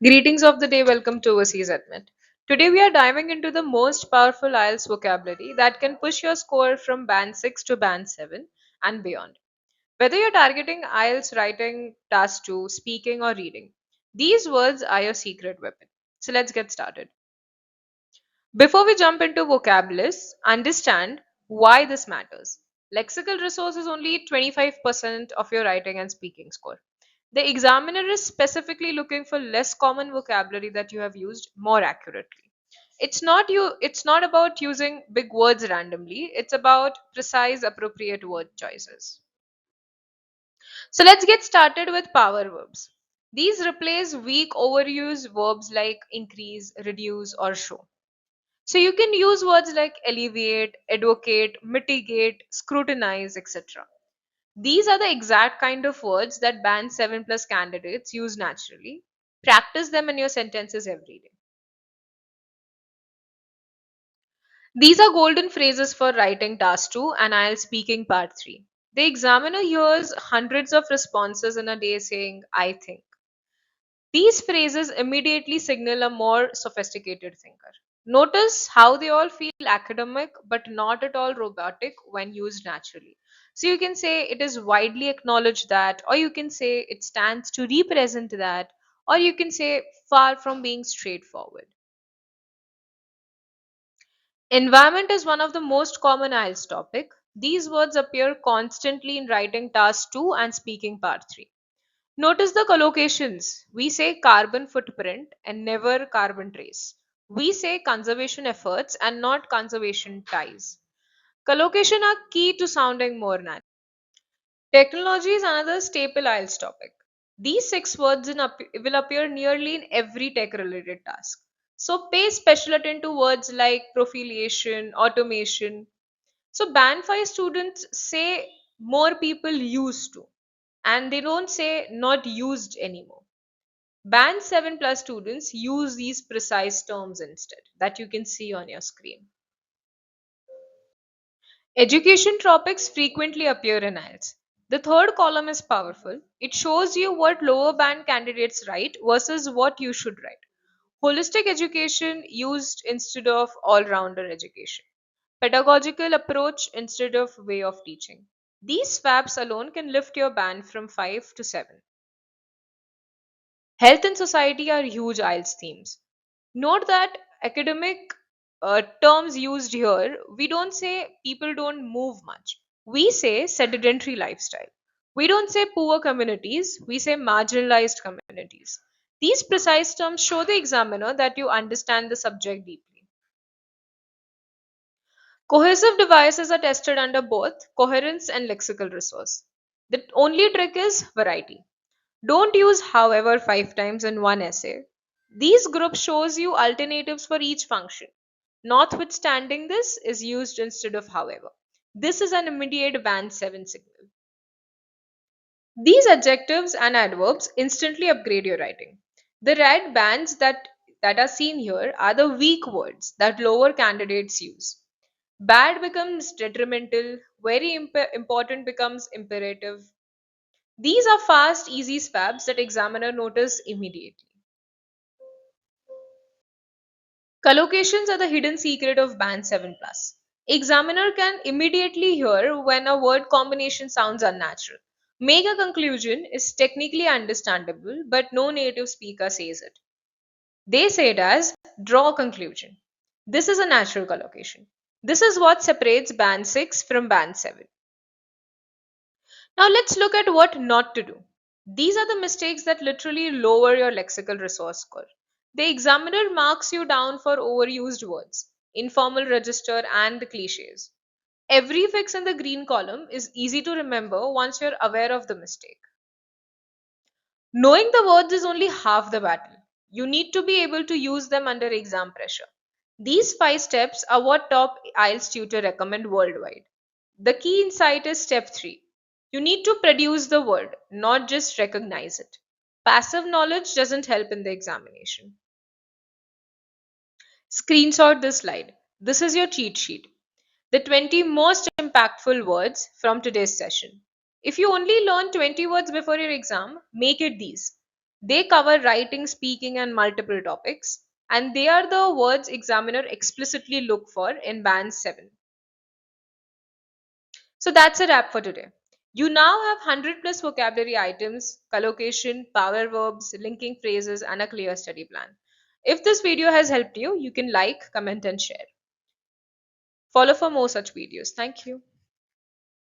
Greetings of the day, welcome to Overseas Admit. Today we are diving into the most powerful IELTS vocabulary that can push your score from band 6 to band 7 and beyond. Whether you're targeting IELTS writing, task 2, speaking, or reading, these words are your secret weapon. So let's get started. Before we jump into vocabularies, understand why this matters. Lexical resource is only 25% of your writing and speaking score. The examiner is specifically looking for less common vocabulary that you have used more accurately. It's not about using big words randomly, it's about precise appropriate word choices. So let's get started with power verbs. These replace weak overused verbs like increase, reduce or show. So you can use words like alleviate, advocate, mitigate, scrutinize, etc. These are the exact kind of words that Band 7 plus candidates use naturally. Practice them in your sentences every day. These are golden phrases for writing task 2 and IELTS speaking part 3. The examiner hears hundreds of responses in a day saying, I think. These phrases immediately signal a more sophisticated thinker. Notice how they all feel academic but not at all robotic when used naturally. So you can say it is widely acknowledged that, or you can say it stands to represent that, or you can say far from being straightforward. Environment is one of the most common IELTS topic. These words appear constantly in writing task 2 and speaking part 3. Notice the collocations. We say carbon footprint and never carbon trace. We say conservation efforts and not conservation ties. Collocation are key to sounding more natural. Technology is another staple IELTS topic. These six words will appear nearly in every tech related task. So pay special attention to words like profiliation, automation. So band 5 students say more people used to and they don't say not used anymore. Band 7 plus students use these precise terms instead that you can see on your screen. Education topics frequently appear in IELTS. The third column is powerful. It shows you what lower band candidates write versus what you should write. Holistic education used instead of all rounder education. Pedagogical approach instead of way of teaching. These FABs alone can lift your band from 5 to 7. Health and society are huge IELTS themes. Note that academic terms used here, we don't say people don't move much. We say sedentary lifestyle. We don't say poor communities, we say marginalized communities. These precise terms show the examiner that you understand the subject deeply. Cohesive devices are tested under both coherence and lexical resource. The only trick is variety. Don't use however 5 times in one essay. These groups shows you alternatives for each function. Notwithstanding this is used instead of however. This is an immediate band 7 signal. These adjectives and adverbs instantly upgrade your writing. The red bands that are seen here are the weak words that lower candidates use. Bad becomes detrimental, very important becomes imperative. These are fast, easy swabs that examiner notice immediately. Collocations are the hidden secret of band 7 plus. Examiner can immediately hear when a word combination sounds unnatural. Make a conclusion is technically understandable, but no native speaker says it. They say it as draw a conclusion. This is a natural collocation. This is what separates band 6 from band 7. Now let's look at what not to do. These are the mistakes that literally lower your lexical resource score. The examiner marks you down for overused words, informal register, and the cliches. Every fix in the green column is easy to remember once you're aware of the mistake. Knowing the words is only half the battle. You need to be able to use them under exam pressure. These 5 steps are what top IELTS tutor recommend worldwide. The key insight is step 3. You need to produce the word, not just recognize it. Passive knowledge doesn't help in the examination. Screenshot this slide. This is your cheat sheet. The 20 most impactful words from today's session. If you only learn 20 words before your exam, make it these. They cover writing, speaking, and multiple topics, and they are the words examiner explicitly look for in band 7. So that's a wrap for today. You now have 100 plus vocabulary items, collocation, power verbs, linking phrases, and a clear study plan. If this video has helped you, you can like, comment, and share. Follow for more such videos. Thank you.